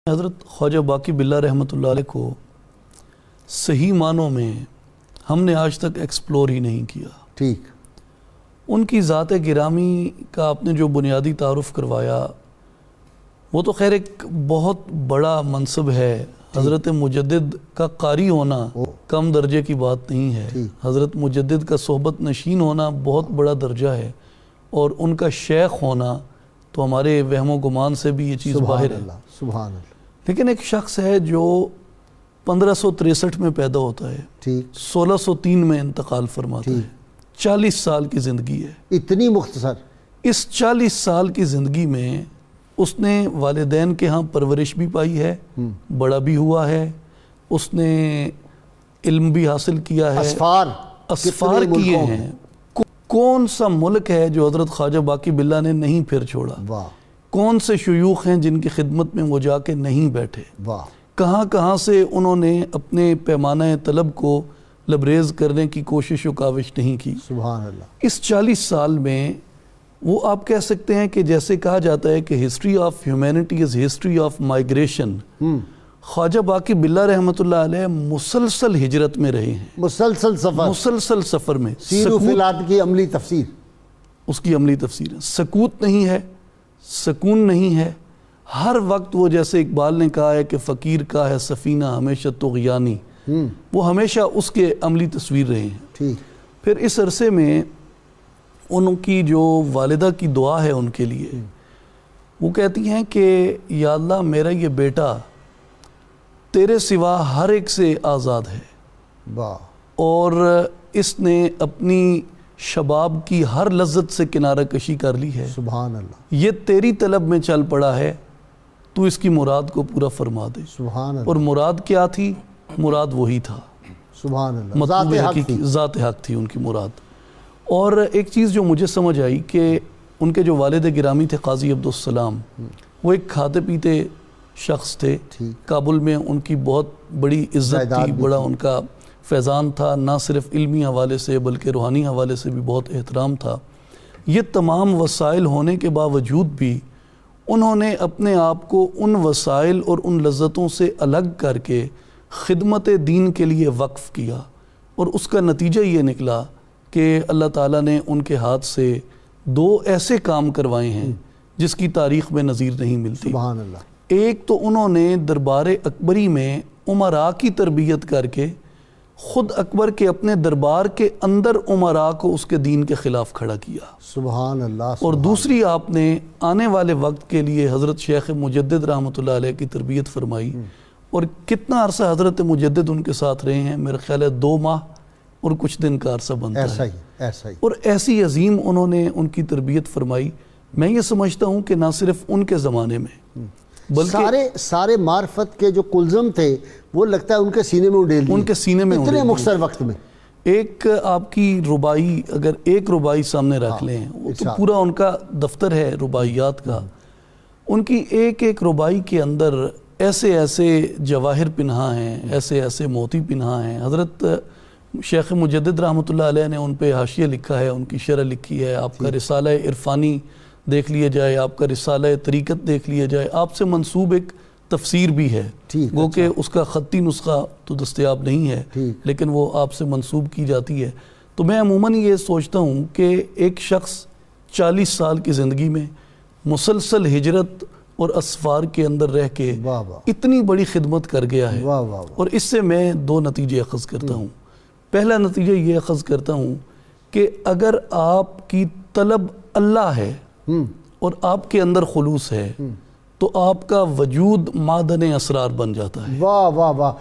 حضرت خواجہ باقی باللہ رحمۃ اللہ علیہ کو صحیح معنوں میں ہم نے آج تک ایکسپلور ہی نہیں کیا۔ ٹھیک، ان کی ذات گرامی کا آپ نے جو بنیادی تعارف کروایا وہ تو خیر ایک بہت بڑا منصب ہے۔ حضرت مجدد کا قاری ہونا کم درجے کی بات نہیں ہے، حضرت مجدد کا صحبت نشین ہونا بہت بڑا درجہ ہے، اور ان کا شیخ ہونا تو ہمارے وہم و گمان سے بھی یہ چیز باہر ہے۔ سبحان اللہ۔ لیکن ایک شخص ہے جو 1563 میں پیدا ہوتا ہے، ٹھیک، 1603 میں انتقال فرماتا ہے، 40 سال کی زندگی ہے۔ اتنی مختصر؟ اس 40 سال کی زندگی میں اس نے والدین کے ہاں پرورش بھی پائی ہے، بڑا بھی ہوا ہے، اس نے علم بھی حاصل کیا ہے، اسفار کیے ہیں۔ کون سا ملک ہے جو حضرت خواجہ باقی باللہ نے نہیں پھر چھوڑا؟ واہ، کون سے شیوخ ہیں جن کی خدمت میں وہ جا کے نہیں بیٹھے؟ واہ، کہاں کہاں سے انہوں نے اپنے پیمانہ طلب کو لبریز کرنے کی کوشش و کاوش نہیں کی؟ سبحان اللہ۔ اس 40 سال میں وہ آپ کہہ سکتے ہیں کہ جیسے کہا جاتا ہے کہ history of humanity is history of migration, Khwaja Baqi Billah رحمۃ اللہ علیہ مسلسل ہجرت میں رہے ہیں، مسلسل سفر میں۔ سیر و فلاد کی عملی تفسیر، اس کی عملی تفسیر ہے۔ سکوت نہیں ہے، سکون نہیں ہے، ہر وقت وہ جیسے اقبال نے کہا ہے کہ فقیر کا ہے سفینہ ہمیشہ طغیانی، وہ ہمیشہ اس کے عملی تصویر رہے ہیں۔ ٹھیک، پھر اس عرصے میں ان کی جو والدہ کی دعا ہے ان کے لیے، وہ کہتی ہیں کہ یا اللہ میرا یہ بیٹا تیرے سوا ہر ایک سے آزاد ہے، واہ، اور اس نے اپنی شباب کی ہر لذت سے کنارہ کشی کر لی ہے، سبحان اللہ، یہ تیری طلب میں چل پڑا ہے، تو اس کی مراد کو پورا فرما دے۔ سبحان اللہ، اور مراد کیا تھی؟ مراد وہی تھا، سبحان اللہ، مطلوب ذات حق حقیقی، تھی۔ ذات حق تھی ان کی مراد۔ اور ایک چیز جو مجھے سمجھ آئی کہ ان کے جو والد گرامی تھے قاضی عبدالسلام، وہ ایک کھاتے پیتے شخص تھے، کابل میں ان کی بہت بڑی عزت تھی، بڑا ان کا فیضان تھا، نہ صرف علمی حوالے سے بلکہ روحانی حوالے سے بھی بہت احترام تھا۔ یہ تمام وسائل ہونے کے باوجود بھی انہوں نے اپنے آپ کو ان وسائل اور ان لذتوں سے الگ کر کے خدمت دین کے لیے وقف کیا، اور اس کا نتیجہ یہ نکلا کہ اللہ تعالیٰ نے ان کے ہاتھ سے 2 ایسے کام کروائے ہیں جس کی تاریخ میں نظیر نہیں ملتی۔ سبحان اللہ۔ ایک تو انہوں نے دربار اکبری میں امراء کی تربیت کر کے خود اکبر کے اپنے دربار کے اندر امراء کو اس کے دین کے خلاف کھڑا کیا، سبحان اللہ۔ اور دوسری آپ نے آنے والے وقت کے لیے حضرت شیخ مجدد رحمۃ اللہ علیہ کی تربیت فرمائی، اور کتنا عرصہ حضرت مجدد ان کے ساتھ رہے ہیں؟ میرا خیال ہے 2 ماہ اور کچھ دن کا عرصہ بنتا ہے، ایسا ہی۔ اور ایسی عظیم انہوں نے ان کی تربیت فرمائی۔ میں یہ سمجھتا ہوں کہ نہ صرف ان کے زمانے میں بلکہ سارے معرفت کے جو کلزم تھے وہ لگتا ہے ان کے سینے میں اڈیل دیے، ان کے سینے میں اتنے مختصر وقت میں۔ ایک آپ کی ربائی، اگر ایک ربائی سامنے رکھ لیں، وہ تو پورا ان کا دفتر ہے رباعیات کا، ان کی ایک ایک ربائی کے اندر ایسے ایسے جواہر پنہا ہیں، ایسے ایسے موتی پنہا ہیں۔ حضرت شیخ مجدد رحمۃ اللہ علیہ نے ان پہ حاشیہ لکھا ہے، ان کی شرح لکھی ہے، آپ کا رسالہ عرفانی دیکھ لیا جائے، آپ کا رسالہ طریقت دیکھ لیا جائے، آپ سے منسوب ایک تفسیر بھی ہے، گو کہ اس کا خطی نسخہ تو دستیاب نہیں ہے، لیکن وہ آپ سے منسوب کی جاتی ہے۔ تو میں عموماً یہ سوچتا ہوں کہ ایک شخص 40 سال کی زندگی میں مسلسل ہجرت اور اسفار کے اندر رہ کے اتنی بڑی خدمت کر گیا ہے، اور اس سے میں 2 نتیجے اخذ کرتا ہوں۔ پہلا نتیجہ یہ اخذ کرتا ہوں کہ اگر آپ کی طلب اللہ ہے اور آپ کے اندر خلوص ہے تو آپ کا وجود معدن اسرار بن جاتا ہے۔ واہ واہ واہ۔